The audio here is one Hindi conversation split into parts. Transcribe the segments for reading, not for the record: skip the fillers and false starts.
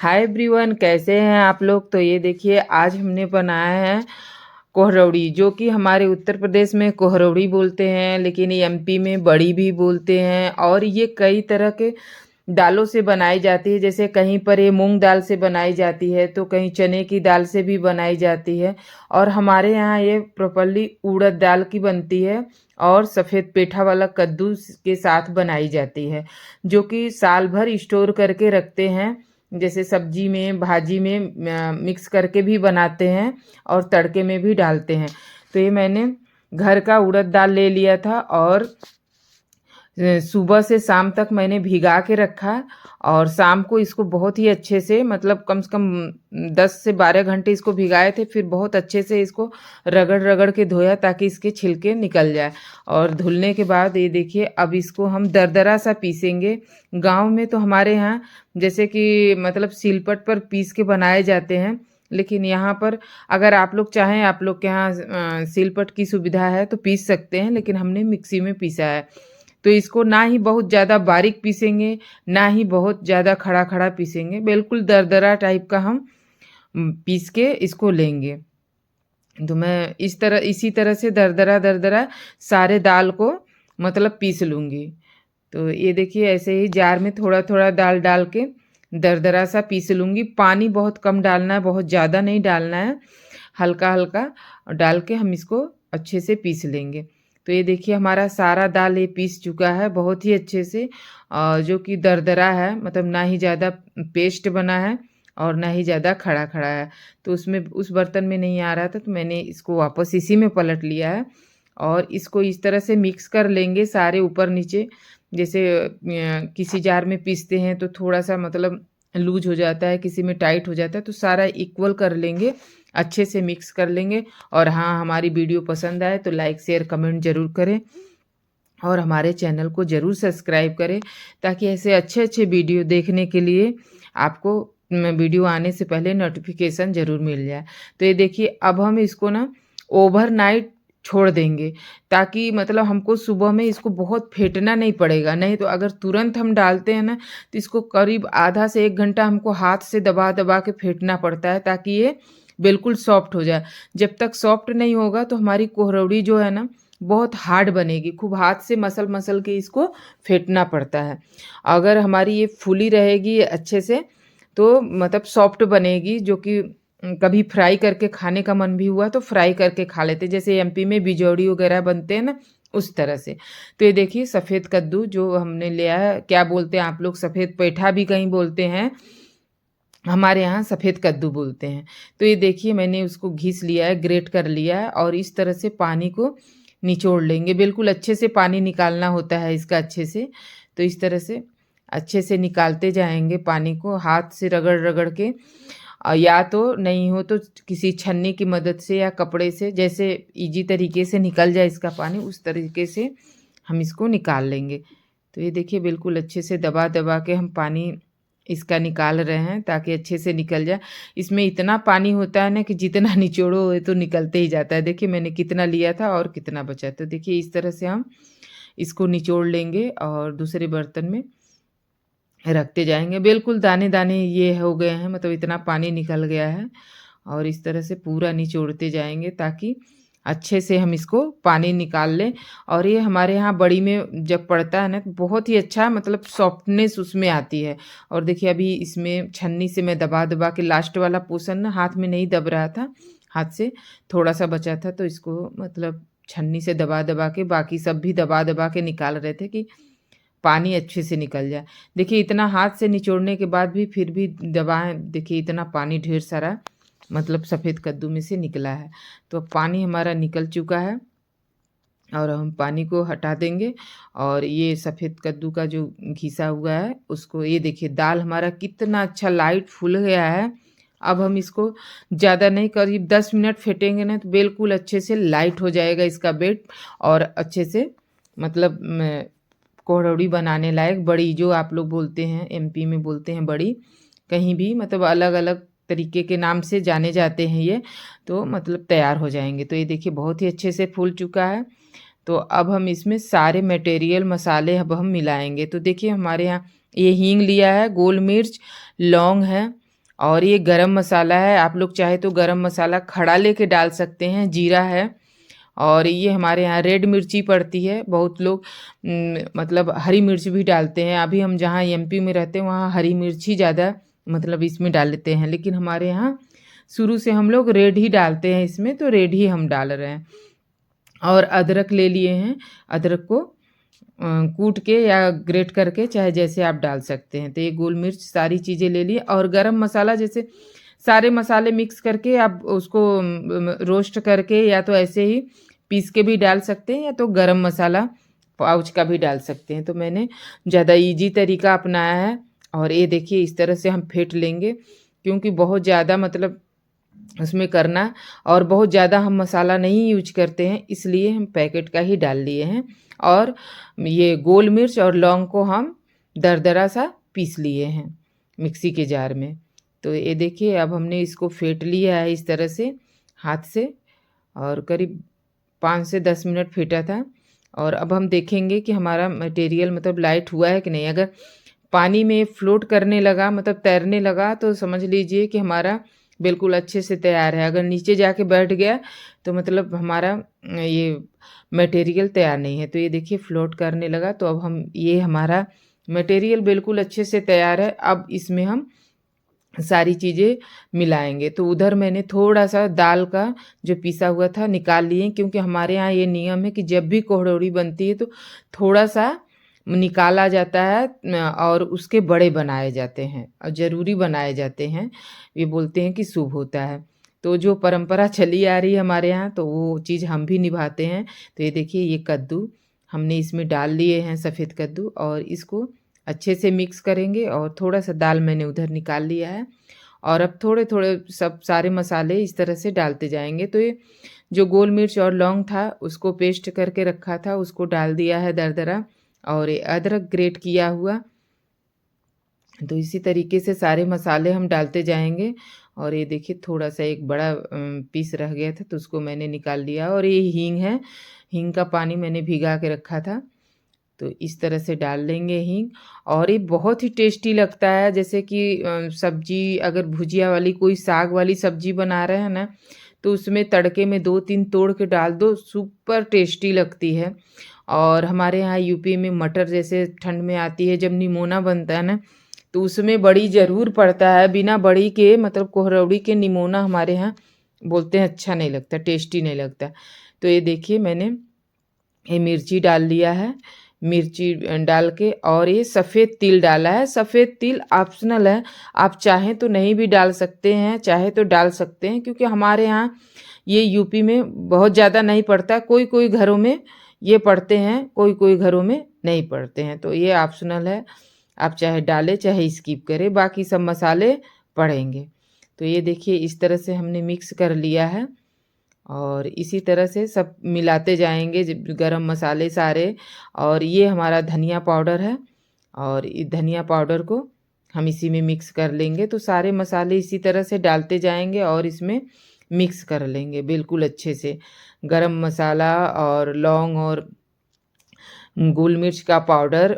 हाय एवरीवन, कैसे हैं आप लोग। तो ये देखिए, आज हमने बनाया है कोहरौड़ी, जो कि हमारे उत्तर प्रदेश में कोहरौड़ी बोलते हैं, लेकिन एमपी में बड़ी भी बोलते हैं। और ये कई तरह के दालों से बनाई जाती है। जैसे कहीं पर ये मूंग दाल से बनाई जाती है, तो कहीं चने की दाल से भी बनाई जाती है। और हमारे यहाँ ये प्रॉपरली उड़द दाल की बनती है और सफ़ेद पेठा वाला कद्दू के साथ बनाई जाती है, जो कि साल भर स्टोर करके रखते हैं। जैसे सब्जी में, भाजी में मिक्स करके भी बनाते हैं और तड़के में भी डालते हैं। तो ये मैंने घर का उड़द दाल ले लिया था और सुबह से शाम तक मैंने भिगा के रखा। और शाम को इसको बहुत ही अच्छे से, मतलब कम से कम 10 से 12 घंटे इसको भिगाए थे। फिर बहुत अच्छे से इसको रगड़ रगड़ के धोया ताकि इसके छिलके निकल जाए। और धुलने के बाद ये देखिए, अब इसको हम दरदरा सा पीसेंगे। गांव में तो हमारे यहाँ जैसे कि मतलब सिलपट पर पीस के बनाए जाते हैं, लेकिन यहाँ पर अगर आप लोग चाहें, आप लोग के यहाँ सिलपट की सुविधा है तो पीस सकते हैं, लेकिन हमने मिक्सी में पीसा है। तो इसको ना ही बहुत ज़्यादा बारीक पीसेंगे, ना ही बहुत ज़्यादा खड़ा खड़ा पीसेंगे, बिल्कुल दरदरा टाइप का हम पीस के इसको लेंगे। तो मैं इसी तरह से दरदरा दरदरा सारे दाल को मतलब पीस लूँगी। तो ये देखिए, ऐसे ही जार में थोड़ा थोड़ा दाल डाल के दरदरा सा पीस लूँगी। पानी बहुत कम डालना है, बहुत ज़्यादा नहीं डालना है, हल्का हल्का डाल के हम इसको अच्छे से पीस लेंगे। तो ये देखिए, हमारा सारा दाल ये पीस चुका है बहुत ही अच्छे से, जो कि दरदरा है, मतलब ना ही ज़्यादा पेस्ट बना है और ना ही ज़्यादा खड़ा खड़ा है। तो उसमें उस बर्तन में नहीं आ रहा था, तो मैंने इसको वापस इसी में पलट लिया है। और इसको इस तरह से मिक्स कर लेंगे सारे ऊपर नीचे। जैसे किसी जार में पीसते हैं तो थोड़ा सा मतलब लूज हो जाता है, किसी में टाइट हो जाता है, तो सारा इक्वल कर लेंगे, अच्छे से मिक्स कर लेंगे। और हाँ, हमारी वीडियो पसंद आए तो लाइक शेयर कमेंट ज़रूर करें और हमारे चैनल को ज़रूर सब्सक्राइब करें, ताकि ऐसे अच्छे अच्छे वीडियो देखने के लिए आपको वीडियो आने से पहले नोटिफिकेशन ज़रूर मिल जाए। तो ये देखिए, अब हम इसको ना ओवरनाइट छोड़ देंगे, ताकि मतलब हमको सुबह में इसको बहुत फेंटना नहीं पड़ेगा। नहीं तो अगर तुरंत हम डालते हैं ना, तो इसको करीब आधा से 1 घंटा हमको हाथ से दबा दबा के फेंटना पड़ता है, ताकि ये बिल्कुल सॉफ्ट हो जाए। जब तक सॉफ्ट नहीं होगा तो हमारी कोहरौड़ी जो है ना, बहुत हार्ड बनेगी। खूब हाथ से मसल मसल के इसको फेंटना पड़ता है। अगर हमारी ये फूली रहेगी अच्छे से, तो मतलब सॉफ्ट बनेगी, जो कि कभी फ्राई करके खाने का मन भी हुआ तो फ्राई करके खा लेते, जैसे एमपी में बिजौड़ी वगैरह बनते हैं ना, उस तरह से। तो ये देखिए, सफ़ेद कद्दू जो हमने लिया है, क्या बोलते हैं आप लोग, सफ़ेद पेठा भी कहीं बोलते हैं, हमारे यहाँ सफ़ेद कद्दू बोलते हैं। तो ये देखिए, मैंने उसको घिस लिया है, ग्रेट कर लिया है, और इस तरह से पानी को निचोड़ लेंगे। बिल्कुल अच्छे से पानी निकालना होता है इसका, अच्छे से। तो इस तरह से अच्छे से निकालते जाएंगे पानी को, हाथ से रगड़ रगड़ के। या तो नहीं हो तो किसी छन्नी की मदद से या कपड़े से, जैसे इजी तरीके से निकल जाए इसका पानी, उस तरीके से हम इसको निकाल लेंगे। तो ये देखिए, बिल्कुल अच्छे से दबा दबा के हम पानी इसका निकाल रहे हैं, ताकि अच्छे से निकल जाए। इसमें इतना पानी होता है ना कि जितना निचोड़ो वो तो निकलते ही जाता है। देखिए, मैंने कितना लिया था और कितना बचा। तो देखिए, इस तरह से हम इसको निचोड़ लेंगे और दूसरे बर्तन में रखते जाएंगे। बिल्कुल दाने दाने ये हो गए हैं, मतलब इतना पानी निकल गया है। और इस तरह से पूरा निचोड़ते जाएंगे, ताकि अच्छे से हम इसको पानी निकाल लें। और ये हमारे यहाँ बड़ी में जब पड़ता है ना, तो बहुत ही अच्छा मतलब सॉफ्टनेस उसमें आती है। और देखिए, अभी इसमें छन्नी से मैं दबा दबा के, लास्ट वाला पोर्शन ना हाथ में नहीं दब रहा था, हाथ से थोड़ा सा बचा था, तो इसको मतलब छन्नी से दबा दबा के, बाकी सब भी दबा दबा के निकाल रहे थे कि पानी अच्छे से निकल जाए। देखिए, इतना हाथ से निचोड़ने के बाद भी फिर भी दबाएँ, देखिए इतना पानी ढेर सारा मतलब सफ़ेद कद्दू में से निकला है। तो अब पानी हमारा निकल चुका है और हम पानी को हटा देंगे। और ये सफ़ेद कद्दू का जो घिसा हुआ है उसको, ये देखिए दाल हमारा कितना अच्छा लाइट फुल गया है। अब हम इसको ज़्यादा नहीं, करीब 10 मिनट फेंटेंगे ना, तो बिल्कुल अच्छे से लाइट हो जाएगा इसका बेट। और अच्छे से मतलब कोहरौड़ी बनाने लायक, बड़ी जो आप लोग बोलते हैं, एमपी में बोलते हैं बड़ी, कहीं भी मतलब अलग अलग तरीके के नाम से जाने जाते हैं ये। तो मतलब तैयार हो जाएंगे। तो ये देखिए, बहुत ही अच्छे से फूल चुका है। तो अब हम इसमें सारे मटेरियल मसाले अब हम मिलाएंगे। तो देखिए, हमारे यहाँ ये हींग लिया है, गोल मिर्च, लौंग है, और ये गरम मसाला है, आप लोग चाहे तो गरम मसाला खड़ा लेके डाल सकते हैं। जीरा है और ये हमारे यहाँ रेड मिर्ची पड़ती है। बहुत लोग मतलब हरी मिर्च भी डालते हैं। अभी हम जहाँ एमपी में रहते हैं वहाँ हरी मिर्ची ज़्यादा मतलब इसमें डाल लेते हैं, लेकिन हमारे यहाँ शुरू से हम लोग रेड ही डालते हैं इसमें, तो रेड ही हम डाल रहे हैं। और अदरक ले लिए हैं, अदरक को कूट के या ग्रेट करके चाहे जैसे आप डाल सकते हैं। तो ये गोल मिर्च सारी चीज़ें ले लिए और गरम मसाला जैसे सारे मसाले मिक्स करके आप उसको रोस्ट करके या तो ऐसे ही पीस के भी डाल सकते हैं या तो गरम मसाला पाउच का भी डाल सकते हैं। तो मैंने ज़्यादा इजी तरीका अपनाया है। और ये देखिए इस तरह से हम फेंट लेंगे, क्योंकि बहुत ज़्यादा मतलब उसमें करना और बहुत ज़्यादा हम मसाला नहीं यूज करते हैं, इसलिए हम पैकेट का ही डाल लिए हैं। और ये गोल मिर्च और लौंग को हम दरदरा सा पीस लिए हैं मिक्सी के जार में। तो ये देखिए अब हमने इसको फेंट लिया है इस तरह से हाथ से, और करीब 5 से 10 मिनट फेंटा था। और अब हम देखेंगे कि हमारा मटेरियल मतलब लाइट हुआ है कि नहीं। अगर पानी में फ्लोट करने लगा मतलब तैरने लगा तो समझ लीजिए कि हमारा बिल्कुल अच्छे से तैयार है। अगर नीचे जाके बैठ गया तो मतलब हमारा ये मटेरियल तैयार नहीं है। तो ये देखिए फ्लोट करने लगा, तो अब हम ये हमारा मटेरियल बिल्कुल अच्छे से तैयार है। अब इसमें हम सारी चीज़ें मिलाएंगे। तो उधर मैंने थोड़ा सा दाल का जो पिसा हुआ था निकाल लिए, क्योंकि हमारे यहाँ ये नियम है कि जब भी कोहड़ौड़ी बनती है तो थोड़ा सा निकाला जाता है और उसके बड़े बनाए जाते हैं और ज़रूरी बनाए जाते हैं। ये बोलते हैं कि शुभ होता है। तो जो परंपरा चली आ रही है हमारे यहाँ, तो वो चीज़ हम भी निभाते हैं। तो ये देखिए ये कद्दू हमने इसमें डाल लिए हैं, सफ़ेद कद्दू, और इसको अच्छे से मिक्स करेंगे। और थोड़ा सा दाल मैंने उधर निकाल लिया है और अब थोड़े थोड़े सब सारे मसाले इस तरह से डालते जाएंगे। तो ये जो गोल मिर्च और लौंग था उसको पेस्ट करके रखा था उसको डाल दिया है दरदरा, और ये अदरक ग्रेट किया हुआ। तो इसी तरीके से सारे मसाले हम डालते जाएंगे। और ये देखिए थोड़ा सा एक बड़ा पीस रह गया था तो उसको मैंने निकाल लिया। और ये हींग है, हींग का पानी मैंने भिगा के रखा था, तो इस तरह से डाल लेंगे हींग। और ये बहुत ही टेस्टी लगता है। जैसे कि सब्जी अगर भुजिया वाली कोई साग वाली सब्जी बना रहे हैं ना, तो उसमें तड़के में 2-3 तोड़ के डाल दो, सुपर टेस्टी लगती है। और हमारे यहाँ यूपी में मटर जैसे ठंड में आती है जब निमोना बनता है ना, तो उसमें बड़ी ज़रूर पड़ता है। बिना बड़ी के मतलब कोहरौड़ी के निमोना हमारे यहाँ बोलते हैं अच्छा नहीं लगता, टेस्टी नहीं लगता। तो ये देखिए मैंने ये मिर्ची डाल लिया है, मिर्ची डाल के, और ये सफ़ेद तिल डाला है। सफ़ेद तिल ऑप्शनल है, आप चाहें तो नहीं भी डाल सकते हैं, चाहे तो डाल सकते हैं, क्योंकि हमारे यहाँ ये यूपी में बहुत ज़्यादा नहीं पड़ता। कोई कोई घरों में ये पड़ते हैं, कोई कोई घरों में नहीं पड़ते हैं। तो ये ऑप्शनल है, आप चाहे डालें चाहे स्किप करें, बाकी सब मसाले पड़ेंगे। तो ये देखिए इस तरह से हमने मिक्स कर लिया है और इसी तरह से सब मिलाते जाएंगे गरम मसाले सारे। और ये हमारा धनिया पाउडर है और इस धनिया पाउडर को हम इसी में मिक्स कर लेंगे। तो सारे मसाले इसी तरह से डालते जाएंगे और इसमें मिक्स कर लेंगे बिल्कुल अच्छे से। गरम मसाला और लौंग और गोल मिर्च का पाउडर,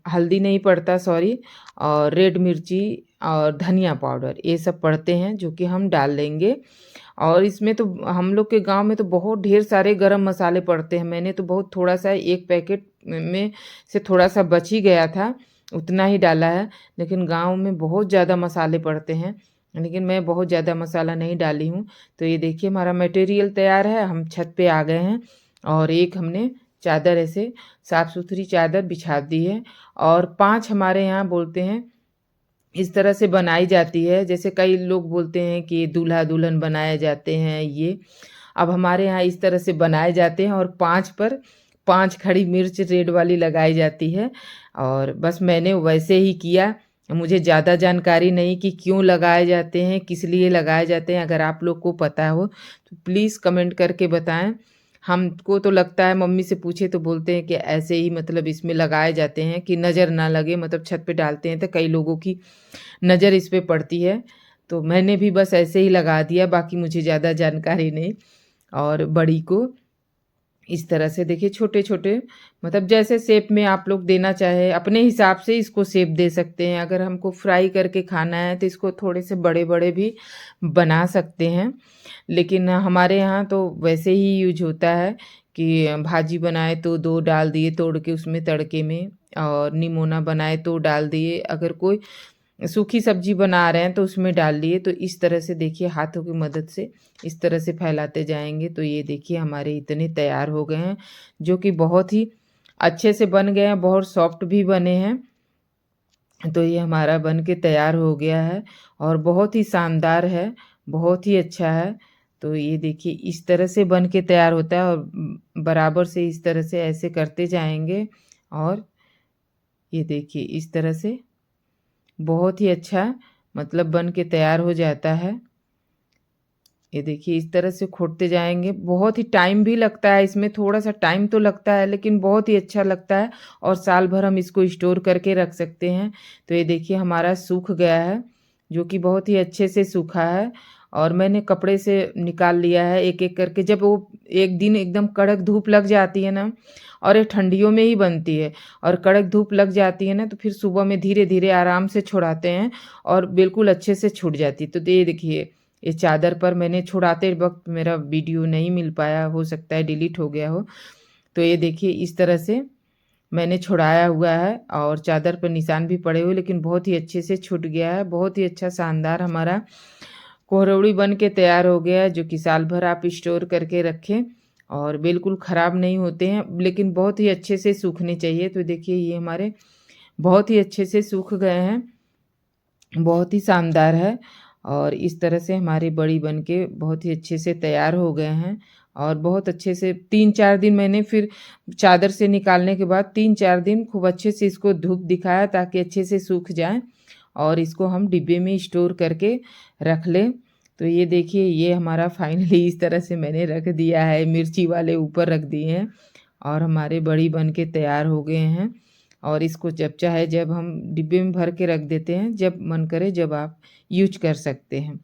हल्दी नहीं पड़ता सॉरी, और रेड मिर्ची और धनिया पाउडर ये सब पड़ते हैं जो कि हम डाल लेंगे। और इसमें तो हम लोग के गांव में तो बहुत ढेर सारे गरम मसाले पड़ते हैं। मैंने तो बहुत थोड़ा सा एक पैकेट में से थोड़ा सा बच ही गया था, उतना ही डाला है। लेकिन गांव में बहुत ज़्यादा मसाले पड़ते हैं, लेकिन मैं बहुत ज़्यादा मसाला नहीं डाली हूँ। तो ये देखिए हमारा मटेरियल तैयार है, हम छत पे आ गए हैं और एक हमने चादर ऐसे साफ़ सुथरी चादर बिछा दी है। और 5 हमारे यहाँ बोलते हैं इस तरह से बनाई जाती है। जैसे कई लोग बोलते हैं कि दूल्हा दुल्हन बनाए जाते हैं, ये अब हमारे यहाँ इस तरह से बनाए जाते हैं। और 5 पर 5 खड़ी मिर्च रेड वाली लगाई जाती है। और बस मैंने वैसे ही किया, मुझे ज़्यादा जानकारी नहीं कि क्यों लगाए जाते हैं, किस लिए लगाए जाते हैं। अगर आप लोग को पता हो तो प्लीज़ कमेंट करके बताएं। हमको तो लगता है, मम्मी से पूछे तो बोलते हैं कि ऐसे ही मतलब इसमें लगाए जाते हैं कि नज़र ना लगे, मतलब छत पे डालते हैं तो कई लोगों की नज़र इस पे पड़ती है। तो मैंने भी बस ऐसे ही लगा दिया, बाकी मुझे ज़्यादा जानकारी नहीं। और बड़ी को इस तरह से देखिए छोटे छोटे, मतलब जैसे शेप में आप लोग देना चाहे अपने हिसाब से इसको शेप दे सकते हैं। अगर हमको फ्राई करके खाना है तो इसको थोड़े से बड़े बड़े भी बना सकते हैं, लेकिन हमारे यहाँ तो वैसे ही यूज होता है कि भाजी बनाए तो दो डाल दिए तोड़ के उसमें तड़के में, और निमोना बनाए तो डाल दिए, अगर कोई सूखी सब्जी बना रहे हैं तो उसमें डाल लिए। तो इस तरह से देखिए हाथों की मदद से इस तरह से फैलाते जाएंगे तो ये देखिए हमारे इतने तैयार हो गए हैं, जो कि बहुत ही अच्छे से बन गए हैं, बहुत सॉफ्ट भी बने हैं। तो ये हमारा बन के तैयार हो गया है और बहुत ही शानदार है, बहुत ही अच्छा है। तो ये देखिए इस तरह से बन के तैयार होता है, और बराबर से इस तरह से ऐसे करते जाएंगे, और ये देखिए इस तरह से बहुत ही अच्छा मतलब बन के तैयार हो जाता है। ये देखिए इस तरह से खोदते जाएंगे, बहुत ही टाइम भी लगता है इसमें, थोड़ा सा टाइम तो लगता है लेकिन बहुत ही अच्छा लगता है, और साल भर हम इसको स्टोर करके रख सकते हैं। तो ये देखिए हमारा सूख गया है, जो कि बहुत ही अच्छे से सूखा है, और मैंने कपड़े से निकाल लिया है एक एक करके। जब वो एक दिन एकदम कड़क धूप लग जाती है ना, और ये ठंडियों में ही बनती है, और कड़क धूप लग जाती है ना तो फिर सुबह में धीरे धीरे आराम से छुड़ाते हैं और बिल्कुल अच्छे से छूट जाती है। तो ये देखिए इस चादर पर मैंने छुड़ाते वक्त मेरा वीडियो नहीं मिल पाया, हो सकता है डिलीट हो गया हो। तो ये देखिए इस तरह से मैंने छुड़ाया हुआ है, और चादर पर निशान भी पड़े हुए, लेकिन बहुत ही अच्छे से छूट गया है। बहुत ही अच्छा शानदार हमारा कोहरौड़ी बन के तैयार हो गया है, जो कि साल भर आप स्टोर करके रखें और बिल्कुल ख़राब नहीं होते हैं, लेकिन बहुत ही अच्छे से सूखने चाहिए। तो देखिए ये हमारे बहुत ही अच्छे से सूख गए हैं, बहुत ही शानदार है, और इस तरह से हमारी बड़ी बन के बहुत ही अच्छे से तैयार हो गए हैं। और बहुत अच्छे से 3-4 दिन मैंने फिर चादर से निकालने के बाद 3-4 दिन खूब अच्छे से इसको धूप दिखाया ताकि अच्छे से सूख जाए, और इसको हम डिब्बे में स्टोर करके रख लें। तो ये देखिए ये हमारा फाइनली इस तरह से मैंने रख दिया है, मिर्ची वाले ऊपर रख दिए हैं, और हमारे बड़ी बन के तैयार हो गए हैं। और इसको जब चाहे जब हम डिब्बे में भर के रख देते हैं, जब मन करे जब आप यूज कर सकते हैं।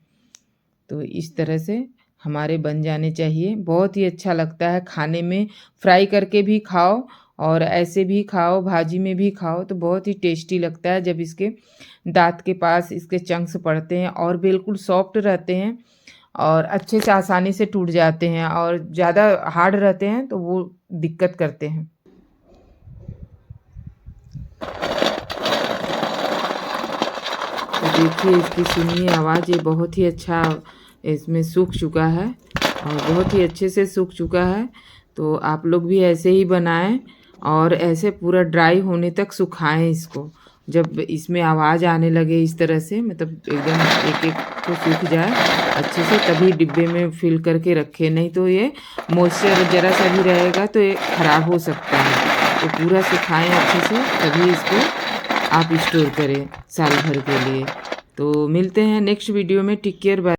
तो इस तरह से हमारे बन जाने चाहिए, बहुत ही अच्छा लगता है खाने में, फ्राई करके भी खाओ और ऐसे भी खाओ, भाजी में भी खाओ तो बहुत ही टेस्टी लगता है। जब इसके दाँत के पास इसके चंक्स पड़ते हैं और बिल्कुल सॉफ्ट रहते हैं और अच्छे से आसानी से टूट जाते हैं, और ज़्यादा हार्ड रहते हैं तो वो दिक्कत करते हैं। तो देखिए इसकी सुनिए आवाज़, ये बहुत ही अच्छा इसमें सूख चुका है और बहुत ही अच्छे से सूख चुका है। तो आप लोग भी ऐसे ही बनाएं और ऐसे पूरा ड्राई होने तक सुखाएं इसको। जब इसमें आवाज़ आने लगे इस तरह से, मतलब एकदम एक एक तो सूख जाए अच्छे से, तभी डिब्बे में फिल करके रखें, नहीं तो ये मॉइस्चर ज़रा सा भी रहेगा तो ये ख़राब हो सकता है। तो पूरा सुखाएं अच्छे से तभी इसको आप स्टोर करें साल भर के लिए। तो मिलते हैं नेक्स्ट वीडियो में। Take care, bye.